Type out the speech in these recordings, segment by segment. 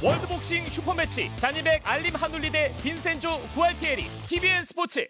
월드복싱 슈퍼매치 자니백 알림 하눌리 대 빈센조 구알티에리 TVN 스포츠.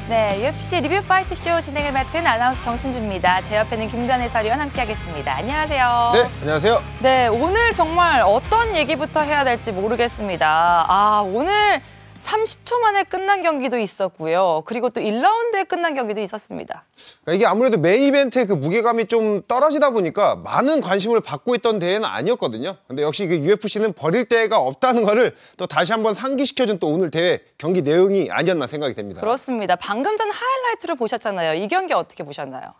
네, UFC 리뷰 파이트쇼 진행을 맡은 아나운서 정순주입니다. 제 옆에는 김단 해설위원 함께하겠습니다. 안녕하세요. 네, 안녕하세요. 네, 오늘 정말 어떤 얘기부터 해야 될지 모르겠습니다. 오늘 30초 만에 끝난 경기도 있었고요. 그리고 또 1라운드에 끝난 경기도 있었습니다. 이게 아무래도 메인 이벤트의 그 무게감이 좀 떨어지다 보니까 많은 관심을 받고 있던 대회는 아니었거든요. 근데 역시 그 UFC는 버릴 데가 없다는 거를 또 다시 한번 상기시켜준 또 오늘 대회 경기 내용이 아니었나 생각이 됩니다. 그렇습니다. 방금 전 하이라이트를 보셨잖아요. 이 경기 어떻게 보셨나요?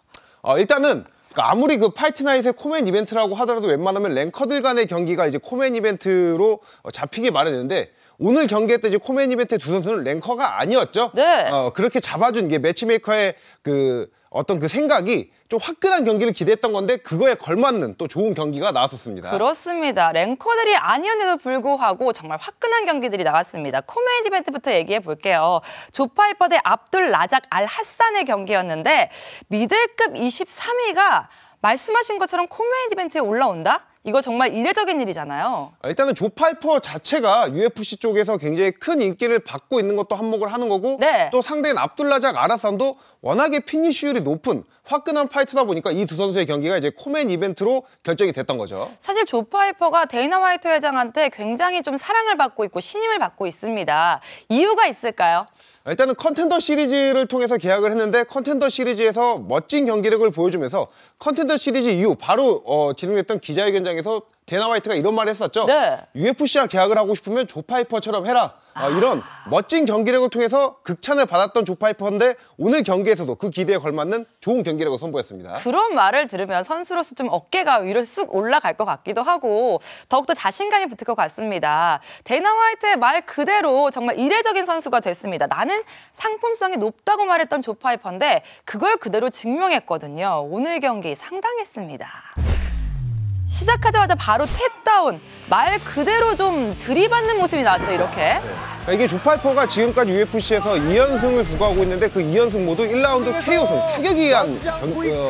일단은 아무리 그 파이트나잇의 코멘 이벤트라고 하더라도 웬만하면 랭커들 간의 경기가 이제 코멘 이벤트로 잡히기 마련했는데 오늘 경기했던 이제 코멘 이벤트의 두 선수는 랭커가 아니었죠. 네. 그렇게 잡아준 게 매치메이커의 그 어떤 그 생각이 좀 화끈한 경기를 기대했던 건데 그거에 걸맞는 또 좋은 경기가 나왔었습니다. 그렇습니다. 랭커들이 아니었는데도 불구하고 정말 화끈한 경기들이 나왔습니다. 코메인 이벤트부터 얘기해 볼게요. 조 파이퍼 대 압둘 라작 알 하산의 경기였는데 미들급 23위가 말씀하신 것처럼 코메인 이벤트에 올라온다? 이거 정말 이례적인 일이잖아요. 일단은 조 파이퍼 자체가 UFC 쪽에서 굉장히 큰 인기를 받고 있는 것도 한몫을 하는 거고 네. 또 상대인 압둘 라작 알하산도 워낙에 피니쉬율이 높은 화끈한 파이터다 보니까 이 두 선수의 경기가 이제 코멘 이벤트로 결정이 됐던 거죠. 사실 조 파이퍼가 데이나 화이트 회장한테 굉장히 좀 사랑을 받고 있고 신임을 받고 있습니다. 이유가 있을까요? 일단은 컨텐더 시리즈를 통해서 계약을 했는데 컨텐더 시리즈에서 멋진 경기력을 보여주면서 컨텐더 시리즈 이후 바로 진행됐던 기자회견장에서 데이나 화이트가 이런 말을 했었죠. 네. UFC와 계약을 하고 싶으면 조 파이퍼처럼 해라. 이런 멋진 경기력을 통해서 극찬을 받았던 조 파이퍼인데 오늘 경기에서도 그 기대에 걸맞는 좋은 경기력을 선보였습니다. 그런 말을 들으면 선수로서 좀 어깨가 위로 쑥 올라갈 것 같기도 하고 더욱더 자신감이 붙을 것 같습니다. 데이나 화이트의 말 그대로 정말 이례적인 선수가 됐습니다. 나는 상품성이 높다고 말했던 조 파이퍼인데 그걸 그대로 증명했거든요. 오늘 경기 상당했습니다. 시작하자마자 바로 택다운, 말 그대로 좀 들이받는 모습이 나왔죠, 이렇게. 이게 조 파이퍼가 지금까지 UFC에서 2연승을 구가하고 있는데 그 2연승 모두 1라운드 KO승, 타격에 의한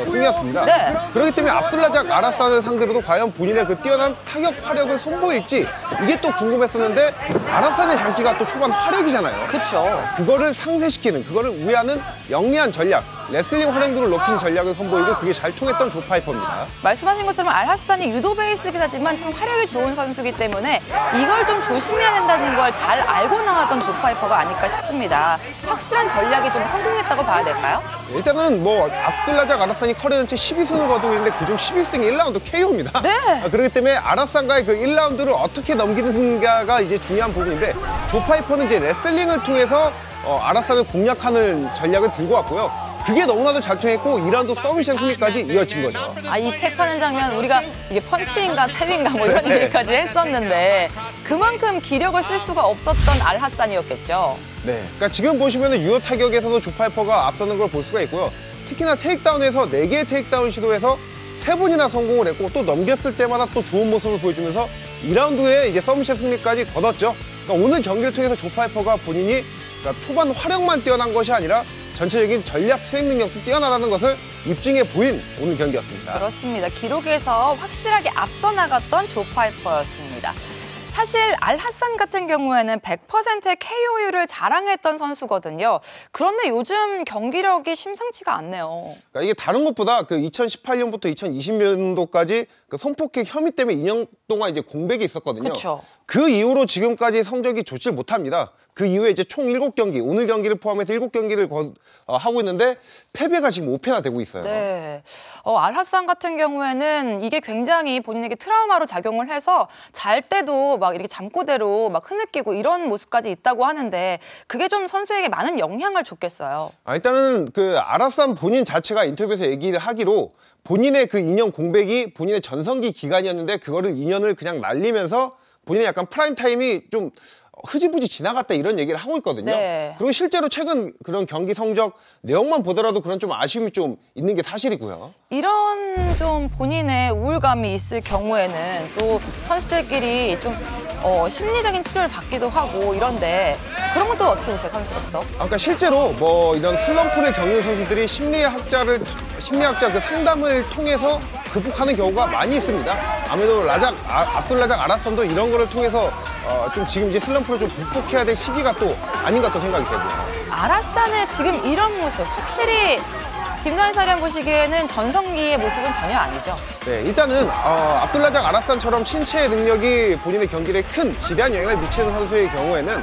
승이었습니다. 네. 그렇기 때문에 압둘 라작 알하산을 상대로도 과연 본인의 그 뛰어난 타격 화력을 선보일지 이게 또 궁금했었는데 알하산의 장기가 또 초반 화력이잖아요. 그렇죠. 그거를 상쇄시키는, 그거를 우회하는 영리한 전략, 레슬링 활용도를 높인 전략을 선보이고 그게 잘 통했던 조 파이퍼입니다. 말씀하신 것처럼 알하산이 유도 베이스긴 하지만 참 화력이 좋은 선수이기 때문에 이걸 좀 조심해야 된다는 걸 잘 알고 나왔던 조 파이퍼가 아닐까 싶습니다. 확실한 전략이 좀 성공했다고 봐야 될까요? 일단은 뭐 압둘 라작 알하산이 커리어 전체 12승을 거두고 있는데 그중 11승이 1라운드 KO입니다. 네. 그렇기 때문에 알하산과의 그 1라운드를 어떻게 넘기는가가 이제 중요한 부분인데 조 파이퍼는 이제 레슬링을 통해서 알하산을 공략하는 전략을 들고 왔고요. 그게 너무나도 잘 통했고 2라운드 서브미션 승리까지 이어진 거죠. 이 탭하는 장면 우리가 이게 펀치인가 탭인가 뭐 이런 얘기까지 했었는데 그만큼 기력을 쓸 수가 없었던 알하산이었겠죠. 네. 그러니까 지금 보시면은 유효 타격에서도 조 파이퍼가 앞서는 걸 볼 수가 있고요. 특히나 테이크다운에서 4개의 테이크다운 시도에서 3번이나 성공을 했고 또 넘겼을 때마다 또 좋은 모습을 보여주면서 2라운드에 이제 서브미션 승리까지 거뒀죠. 그러니까 오늘 경기를 통해서 조 파이퍼가 본인이 그러니까 초반 화력만 뛰어난 것이 아니라 전체적인 전략 수행 능력도 뛰어나다는 것을 입증해 보인 오늘 경기였습니다. 그렇습니다. 기록에서 확실하게 앞서 나갔던 조 파이퍼였습니다. 사실 알하산 같은 경우에는 100%의 KO율을 자랑했던 선수거든요. 그런데 요즘 경기력이 심상치가 않네요. 그러니까 이게 다른 것보다 그 2018년부터 2020년도까지 그 성폭행 혐의 때문에 2년 동안 이제 공백이 있었거든요. 그쵸. 그 이후로 지금까지 성적이 좋지 못합니다. 그 이후에 이제 총 7경기, 오늘 경기를 포함해서 7경기를 하고 있는데 패배가 지금 5패나 되고 있어요. 네. 알하산 같은 경우에는 이게 굉장히 본인에게 트라우마로 작용을 해서 잘 때도 막 이렇게 잠꼬대로 막 흐느끼고 이런 모습까지 있다고 하는데 그게 좀 선수에게 많은 영향을 줬겠어요. 일단은 그 알하산 본인 자체가 인터뷰에서 얘기를 하기로 본인의 그 2년 공백이 본인의 전성기 기간이었는데 그거를 2년을 그냥 날리면서 본인의 약간 프라임 타임이 좀 흐지부지 지나갔다 이런 얘기를 하고 있거든요. 네. 그리고 실제로 최근 그런 경기 성적 내용만 보더라도 그런 좀 아쉬움이 좀 있는 게 사실이고요. 이런 좀 본인의 우울감이 있을 경우에는 또 선수들끼리 좀 심리적인 치료를 받기도 하고 이런데 그런 것도 어떻게 보세요, 선수로서? 그러니까 실제로 뭐 이런 슬럼프를 겪는 선수들이 심리학자 그 상담을 통해서 극복하는 경우가 많이 있습니다. 아무래도 압둘 라작 아라산도 이런 거를 통해서 좀 지금 이제 슬럼프를 좀 극복해야 될 시기가 또 아닌가 또 생각이 되고요. 아라산의 지금 이런 모습 확실히 김도환 사령 보시기에는 전성기의 모습은 전혀 아니죠. 네, 일단은 압둘 라작 아라산처럼 신체의 능력이 본인의 경기에 큰 지대한 영향을 미치는 선수의 경우에는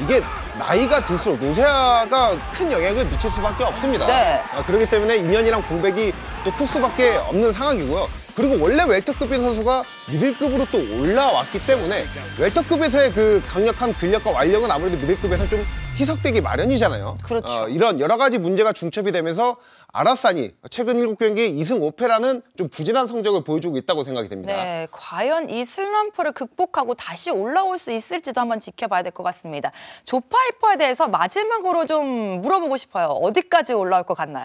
이게 나이가 들수록 노쇠화가 큰 영향을 미칠 수밖에 없습니다. 네. 그렇기 때문에 인연이랑 공백이 또 클 수밖에 없는 상황이고요. 그리고 원래 웰터급인 선수가 미들급으로 또 올라왔기 때문에 웰터급에서의 그 강력한 근력과 완력은 아무래도 미들급에서 좀 희석되기 마련이잖아요. 그렇죠. 이런 여러 가지 문제가 중첩이 되면서 아라산이 최근 7경기 2승 5패라는 좀 부진한 성적을 보여주고 있다고 생각이 됩니다. 네, 과연 이 슬럼프를 극복하고 다시 올라올 수 있을지도 한번 지켜봐야 될 것 같습니다. 조 파이퍼에 대해서 마지막으로 좀 물어보고 싶어요. 어디까지 올라올 것 같나요?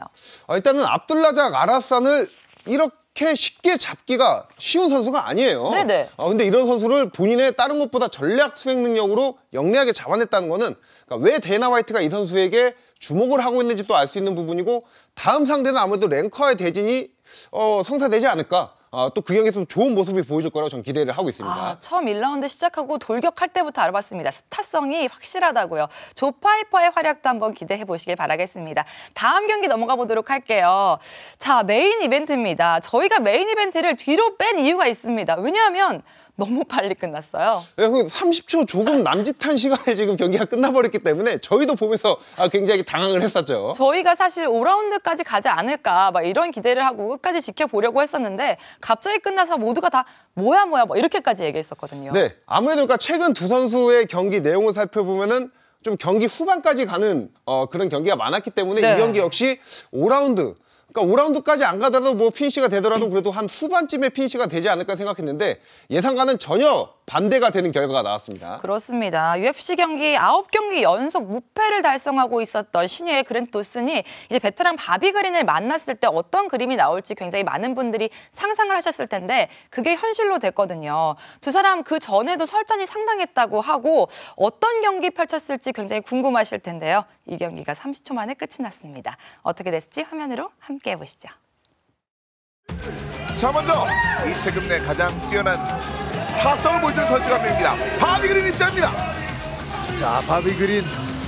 일단은 압둘 라작 아라산을 이렇게 쉽게 잡기가 쉬운 선수가 아니에요. 네네. 근데 이런 선수를 본인의 다른 것보다 전략 수행 능력으로 영리하게 잡아냈다는 거는 그러니까 왜 데이나 화이트가 이 선수에게 주목을 하고 있는지 또 알 수 있는 부분이고 다음 상대는 아무래도 랭커의 대진이 성사되지 않을까. 또 그 경기에서 좋은 모습을 보여줄 거라고 전 기대를 하고 있습니다. 처음 1라운드 시작하고 돌격할 때부터 알아봤습니다. 스타성이 확실하다고요. 조 파이퍼의 활약도 한번 기대해 보시길 바라겠습니다. 다음 경기 넘어가 보도록 할게요. 자, 메인 이벤트입니다. 저희가 메인 이벤트를 뒤로 뺀 이유가 있습니다. 왜냐하면 너무 빨리 끝났어요. 네, 30초 조금 남짓한 시간에 지금 경기가 끝나버렸기 때문에 저희도 보면서 굉장히 당황을 했었죠. 저희가 사실 5라운드까지 가지 않을까 막 이런 기대를 하고 끝까지 지켜보려고 했었는데 갑자기 끝나서 모두가 다 뭐야 뭐 이렇게까지 얘기했었거든요. 네, 아무래도 그러니까 최근 두 선수의 경기 내용을 살펴보면은 좀 경기 후반까지 가는 그런 경기가 많았기 때문에 네. 이 경기 역시 5라운드 그러니까 5라운드까지 안 가더라도 뭐 피니시가 되더라도 그래도 한 후반쯤에 피니시가 되지 않을까 생각했는데 예상과는 전혀 반대가 되는 결과가 나왔습니다. 그렇습니다. UFC 경기 9경기 연속 무패를 달성하고 있었던 신예의 그랜트 도슨이 이제 베테랑 바비 그린을 만났을 때 어떤 그림이 나올지 굉장히 많은 분들이 상상을 하셨을 텐데 그게 현실로 됐거든요. 두 사람 그 전에도 설전이 상당했다고 하고 어떤 경기 펼쳤을지 굉장히 궁금하실 텐데요. 이 경기가 30초 만에 끝이 났습니다. 어떻게 됐을지 화면으로 함께 해보시죠. 자, 먼저 이 최근 내 가장 뛰어난 스타성을 보여준 선수가 한 명입니다. 바비 그린 입장입니다. 자, 바비 그린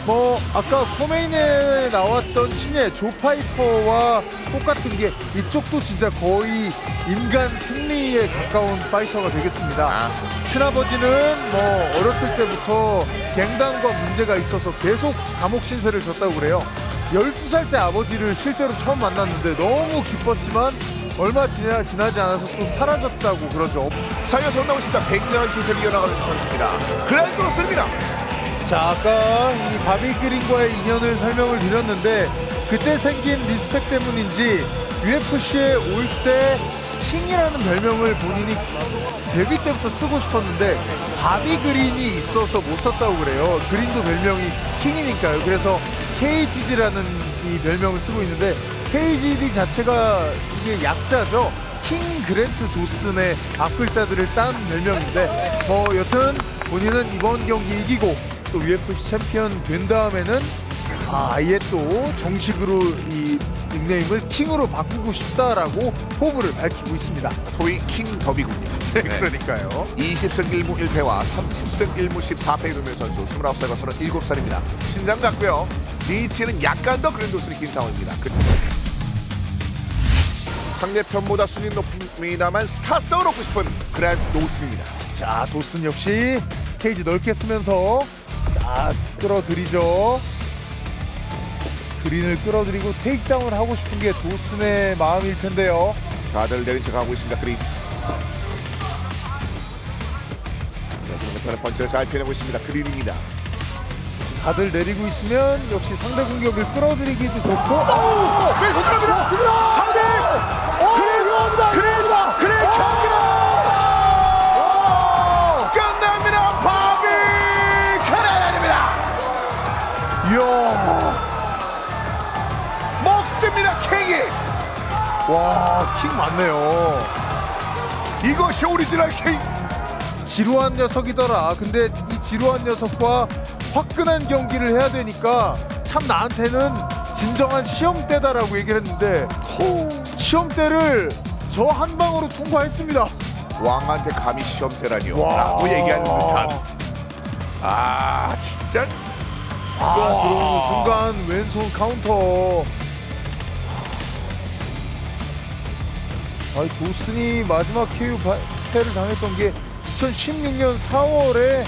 뭐 아까 코메인에 나왔던 신예 조 파이퍼와 똑같은 게 이쪽도 진짜 거의 인간 승리에 가까운 파이터가 되겠습니다. 친아버지는 뭐 어렸을 때부터 갱단과 문제가 있어서 계속 감옥 신세를 졌다고 그래요. 12살 때 아버지를 실제로 처음 만났는데 너무 기뻤지만 얼마 지나지 않아서 또 사라졌다고 그러죠. 자, 이어서 나오십니다. 100년 기세를 이어나가는 선수입니다. 그랜트 도슨입니다. 자, 아까 이 바비 그린과의 인연을 설명을 드렸는데 그때 생긴 리스펙 때문인지 UFC에 올 때 킹이라는 별명을 본인이 데뷔 때부터 쓰고 싶었는데 바비 그린이 있어서 못 썼다고 그래요. 그린도 별명이 킹이니까요. 그래서 KGD라는 이 별명을 쓰고 있는데 KGD 자체가 이게 약자죠. 킹 그랜트 도슨의 앞글자들을 딴 별명인데 뭐 여튼 본인은 이번 경기 이기고 또 UFC 챔피언 된 다음에는 아예 또 정식으로 이 닉네임을 킹으로 바꾸고 싶다라고 포부를 밝히고 있습니다. 소위 킹 더비군요. 네, 그러니까요. 20승 1무 1패와 30승 1무 14패의 두명 선수 29살과 37살입니다. 신장 같고요. 리치는 약간 더 그랜트 도슨이 긴 상황입니다. 상대편보다 순위 높습니다만 스타성을 얻고 싶은 그랜트 도슨입니다. 자, 도슨 역시 케이지 넓게 쓰면서 자, 끌어들이죠. 그린을 끌어들이고 테이크다운을 하고 싶은 게 도슨의 마음일 텐데요. 다들 내린 척하고 있습니다. 그린. 자, 상대편의 펀치를 잘 피해내고 있습니다. 그린입니다. 다들 내리고 있으면 역시 상대 공격을 끌어들이기도 좋고 왼손 들어갑니다. 하늘! 그린 경기다! 끝납니다. 바비 그린입니다. 이야, 먹습니다. 킹이. 와, 킹 맞네요. 이것이 오리지널 킹. 지루한 녀석이더라. 근데 이 지루한 녀석과 화끈한 경기를 해야 되니까 참 나한테는 진정한 시험대다라고 얘기를 했는데 시험대를 저 한 방으로 통과했습니다. 왕한테 감히 시험 때라니요 와. 라고 얘기하는 듯한. 진짜. 들어오는 순간 왼손 카운터. 도슨이 마지막 KO 패를 당했던 게 2016년 4월에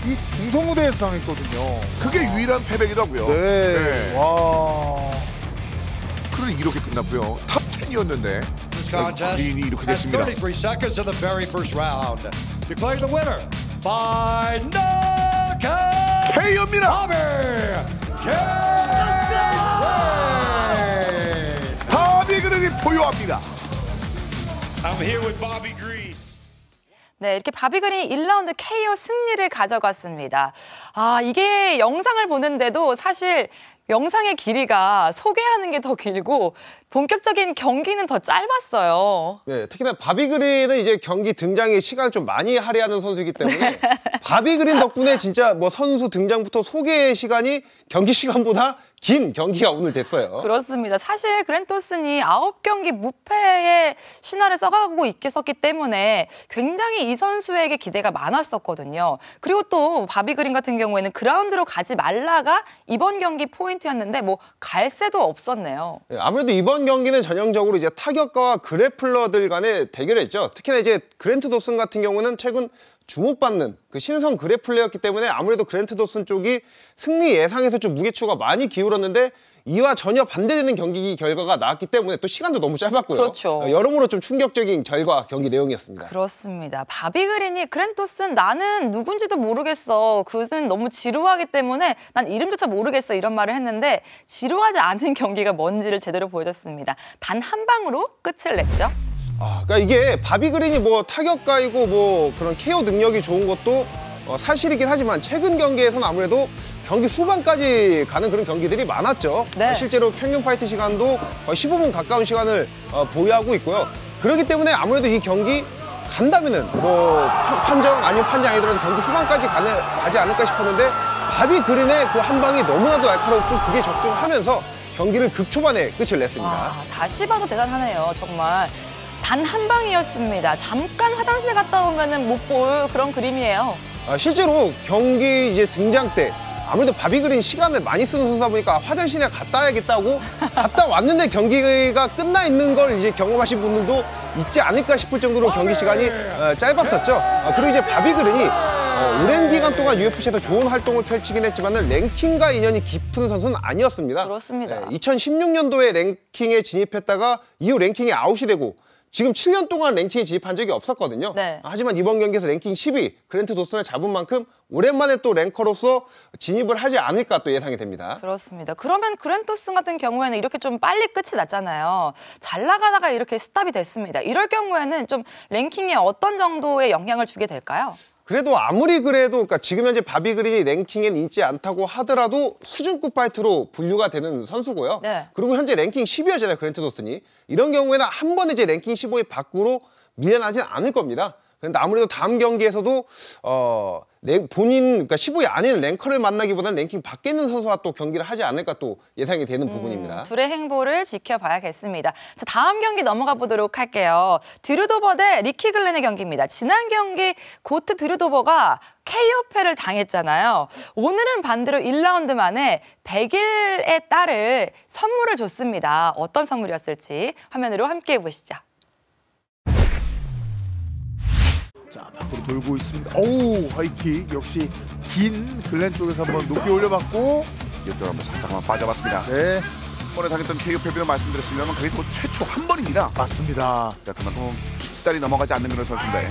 이 중성무대에서 당했거든요. 그게 유일한 패배이더라고요. 네. 와. 그런데 이렇게 끝났고요. 탑 10이었는데 그린이 이렇게 Has 됐습니다. 33 seconds of the very first round. Declares the winner by knockout. KO입니다. Bobby Green. 바비 그린이 보유합니다. I'm here with Bobby Green. 네, 이렇게 바비 그린이 1라운드 KO 승리를 가져갔습니다. 이게 영상을 보는데도 사실 영상의 길이가 소개하는 게 더 길고 본격적인 경기는 더 짧았어요. 네, 특히나 바비 그린은 이제 경기 등장에 시간을 좀 많이 할애하는 선수이기 때문에 바비 그린 덕분에 진짜 뭐 선수 등장부터 소개 시간이 경기 시간보다 긴 경기가 오늘 됐어요. 그렇습니다. 사실 그랜토슨이 9경기 무패의 신화를 써가고 있었기 때문에 굉장히 이 선수에게 기대가 많았었거든요. 그리고 또 바비 그린 같은 경우에는 그라운드로 가지 말라가 이번 경기 포인트였는데 뭐 갈 새도 없었네요. 네, 아무래도 이번 경기는 전형적으로 이제 타격가와 그래플러들 간의 대결이었죠. 특히나 이제 그랜트 도슨 같은 경우는 최근 주목받는 그 신성 그래플러였기 때문에 아무래도 그랜트 도슨 쪽이 승리 예상에서 좀 무게추가 많이 기울었는데 이와 전혀 반대되는 경기 결과가 나왔기 때문에 또 시간도 너무 짧았고요. 그렇죠. 여러모로 좀 충격적인 결과 경기 내용이었습니다. 그렇습니다. 바비 그린이 그랜토슨 나는 누군지도 모르겠어. 그는 너무 지루하기 때문에 난 이름조차 모르겠어. 이런 말을 했는데 지루하지 않은 경기가 뭔지를 제대로 보여줬습니다. 단 한 방으로 끝을 냈죠. 그러니까 이게 바비 그린이 뭐 타격가이고 뭐 그런 KO 능력이 좋은 것도 사실이긴 하지만 최근 경기에서는 아무래도 경기 후반까지 가는 그런 경기들이 많았죠. 네. 실제로 평균 파이트 시간도 거의 15분 가까운 시간을 보유하고 있고요. 그렇기 때문에 아무래도 이 경기 간다면은 뭐 판정 아니면 판정 아니더라도 경기 후반까지 가지 않을까 싶었는데 바비 그린의 그 한 방이 너무나도 날카롭고 그게 적중하면서 경기를 극초반에 끝을 냈습니다. 다시 봐도 대단하네요. 정말. 단 한 방이었습니다. 잠깐 화장실 갔다 오면은 못 볼 그런 그림이에요. 실제로 경기 이제 등장 때 아무래도 바비 그린 시간을 많이 쓰는 선수다 보니까 화장실에 갔다 와야겠다고 갔다 왔는데 경기가 끝나 있는 걸 이제 경험하신 분들도 있지 않을까 싶을 정도로 경기 시간이 짧았었죠. 그리고 이제 바비 그린이 오랜 기간 동안 UFC에서 좋은 활동을 펼치긴 했지만 랭킹과 인연이 깊은 선수는 아니었습니다. 그렇습니다. 2016년도에 랭킹에 진입했다가 이후 랭킹에 아웃이 되고 지금 7년 동안 랭킹에 진입한 적이 없었거든요. 네. 하지만 이번 경기에서 랭킹 10위 그랜트 도슨을 잡은 만큼 오랜만에 또 랭커로서 진입을 하지 않을까 또 예상이 됩니다. 그렇습니다. 그러면 그랜토슨 같은 경우에는 이렇게 좀 빨리 끝이 났잖아요. 잘 나가다가 이렇게 스탑이 됐습니다. 이럴 경우에는 좀 랭킹에 어떤 정도의 영향을 주게 될까요? 그래도 아무리 그래도 그러니까 지금 현재 바비 그린이 랭킹엔 있지 않다고 하더라도 수준급 파이터로 분류가 되는 선수고요. 네. 그리고 현재 랭킹 10위였잖아요, 그랜트 도슨이. 이런 경우에는 한 번에 이제 랭킹 15위 밖으로 밀려나진 않을 겁니다. 그런데 아무래도 다음 경기에서도 그러니까 15위 안에는 랭커를 만나기보다는 랭킹 밖에 있는 선수와 또 경기를 하지 않을까 또 예상이 되는 부분입니다. 둘의 행보를 지켜봐야겠습니다. 자, 다음 경기 넘어가 보도록 할게요. 드류 도버 대 리키 글렌의 경기입니다. 지난 경기 고트 드류 도버가 KO패를 당했잖아요. 오늘은 반대로 1라운드 만에 100일의 딸을 선물을 줬습니다. 어떤 선물이었을지 화면으로 함께 보시죠. 자, 밖으로 돌고 있습니다. 오, 하이킥. 역시 긴 글렌 쪽에서 한번 높게 올려봤고. 이쪽으로 한번 살짝만 빠져봤습니다. 네, 이번에 당했던 KO 패배로 말씀드렸습니다만 그게 또 최초 한 번입니다. 맞습니다. 자, 그만큼 쉽사리 넘어가지 않는 그런 선수인데.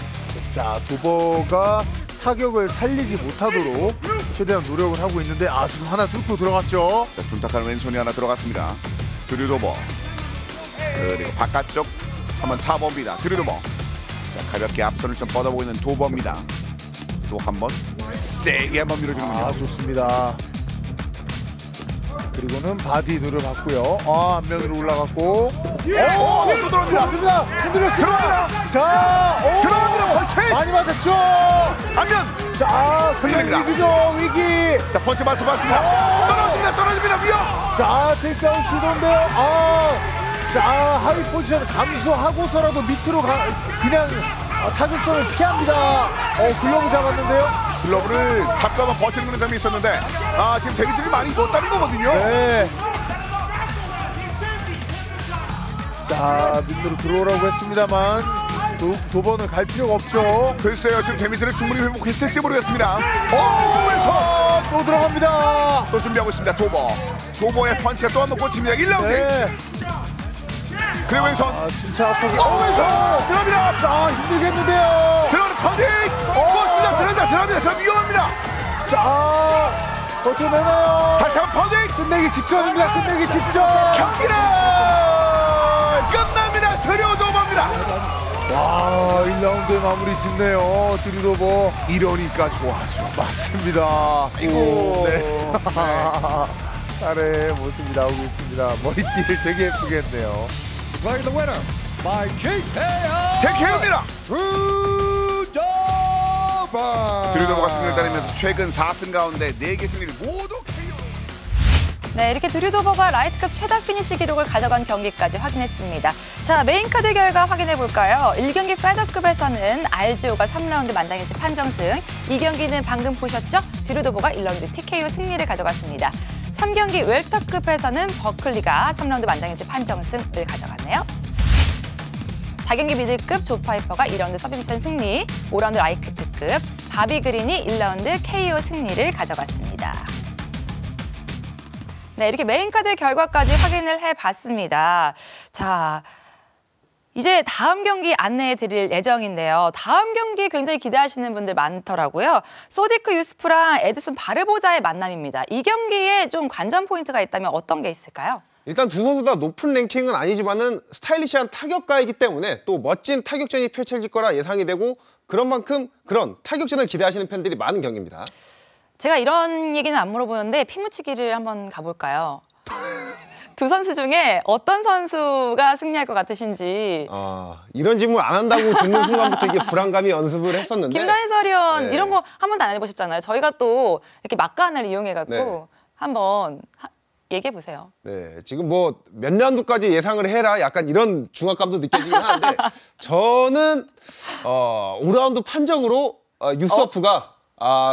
자, 도버가 타격을 살리지 못하도록 최대한 노력을 하고 있는데 지금 하나 뚫고 들어갔죠. 자, 둔탁한 왼손이 하나 들어갔습니다. 드류도버. 그리고 바깥쪽 한번 차봅니다. 드류도버. 자, 가볍게 앞손을 좀 뻗어보고 있는 도버입니다. 또 한 번 세게 한번 밀어주는군요. 좋습니다. 그리고는 바디 노려봤고요. 앞면으로 올라갔고. 또 들어왔습니다. 흔들렸습니다. 자, 들어갑니다. 펀치! 많이 맞았죠. 앞면! 자, 흔들립니다. 위기죠, 위기. 자, 펀치 맞습니다. 떨어집니다. 위험! 자, 테이크다운 시도인데요. 자, 하위 포지션 감수하고서라도 밑으로 그냥 타격선을 피합니다. 글러브 잡았는데요. 글러브를 잡다만 버티는 점이 있었는데 지금 데미지를 많이 입었다는 거거든요. 네. 자, 밑으로 들어오라고 했습니다만 도번은 갈 필요가 없죠. 글쎄요, 지금 데미지를 충분히 회복했을지 모르겠습니다. 왼손 또 들어갑니다. 또 준비하고 있습니다. 도버의 펀치가 또 한 번 꽂힙니다. 1라운드. 네. 그리고 왼손. 침착하게. 왼손 들어갑니다. 힘들겠는데요. 들어가는 펀치. 들어갑니다. 저 위험합니다. 자, 버텨내나요? 다시 한번 펀치. 끝내기 직전입니다. 끝내기 직전. 경기는 끝납니다. 드류도버입니다. 와, 1라운드의 마무리 짓네요. 드류도버. 이러니까 좋아하죠. 맞습니다. 아이고. 네. 딸의 모습이 나오고 있습니다. 머리띠를 되게 예쁘게 했네요. Declaring the winner by TKO. TKO입니다. 드류도버. 드류도버가 승리를 따내면서 최근 4승 가운데 4개 승리를 모두 KO. 네, 이렇게 드류도버가 라이트급 최다 피니시 기록을 가져간 경기까지 확인했습니다. 자, 메인카드 결과 확인해 볼까요? 1경기 페더급에서는 RGO가 3라운드 만장일치 판정승, 2경기는 방금 보셨죠? 드류도버가 1라운드 TKO 승리를 가져갔습니다. 3경기 웰터급에서는 버클리가 3라운드 만장일치 판정승을 가져갔네요. 4경기 미들급 조 파이퍼가 2라운드 서브미션 승리, 5라운드 라이트급 바비 그린이 1라운드 KO 승리를 가져갔습니다. 네, 이렇게 메인카드 결과까지 확인을 해봤습니다. 자, 이제 다음 경기 안내해 드릴 예정인데요. 다음 경기 굉장히 기대하시는 분들 많더라고요. 소디크 유스프랑 에드슨 바르보자의 만남입니다. 이 경기에 좀 관전 포인트가 있다면 어떤 게 있을까요? 일단 두 선수 다 높은 랭킹은 아니지만은 스타일리시한 타격가이기 때문에 또 멋진 타격전이 펼쳐질 거라 예상이 되고 그런 만큼 그런 타격전을 기대하시는 팬들이 많은 경기입니다. 제가 이런 얘기는 안 물어보는데 피묻히기를 한번 가볼까요? 두 선수 중에 어떤 선수가 승리할 것 같으신지. 이런 질문 안 한다고 듣는 순간부터 이게 불안감이 연습을 했었는데. 김다희 해설위원 네. 이런 거 한 번도 안 해보셨잖아요. 저희가 또 이렇게 막간을 이용해갖고 네. 한번 얘기해 보세요. 네, 지금 뭐 몇 라운드까지 예상을 해라 약간 이런 중압감도 느껴지긴 하는데 저는 5라운드 판정으로 유스프가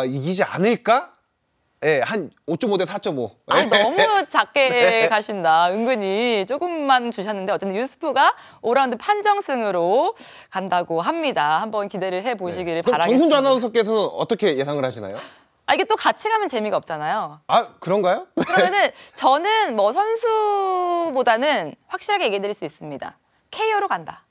이기지 않을까? 예, 한 5.5 대 4.5. 아, 너무 작게 가신다. 은근히 조금만 주셨는데 어쨌든 유스프가 5라운드 판정승으로 간다고 합니다. 한번 기대를 해보시기를 바라겠습니다. 정순주 아나운서께서는 어떻게 예상을 하시나요? 이게 또 같이 가면 재미가 없잖아요. 그런가요? 그러면은 저는 뭐 선수보다는 확실하게 얘기해 드릴 수 있습니다. KO로 간다.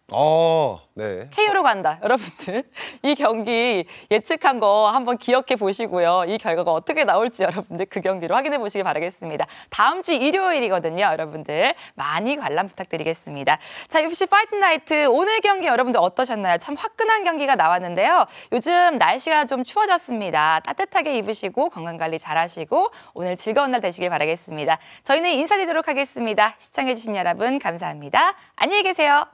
네. KO로 간다. 여러분들 이 경기 예측한 거 한번 기억해 보시고요. 이 결과가 어떻게 나올지 여러분들 그 경기로 확인해 보시기 바라겠습니다. 다음 주 일요일이거든요. 여러분들 많이 관람 부탁드리겠습니다. 자, UFC 파이트 나이트 오늘 경기 여러분들 어떠셨나요? 참 화끈한 경기가 나왔는데요. 요즘 날씨가 좀 추워졌습니다. 따뜻하게 입으시고 건강관리 잘하시고 오늘 즐거운 날 되시길 바라겠습니다. 저희는 인사드리도록 하겠습니다. 시청해 주신 여러분 감사합니다. 안녕히 계세요.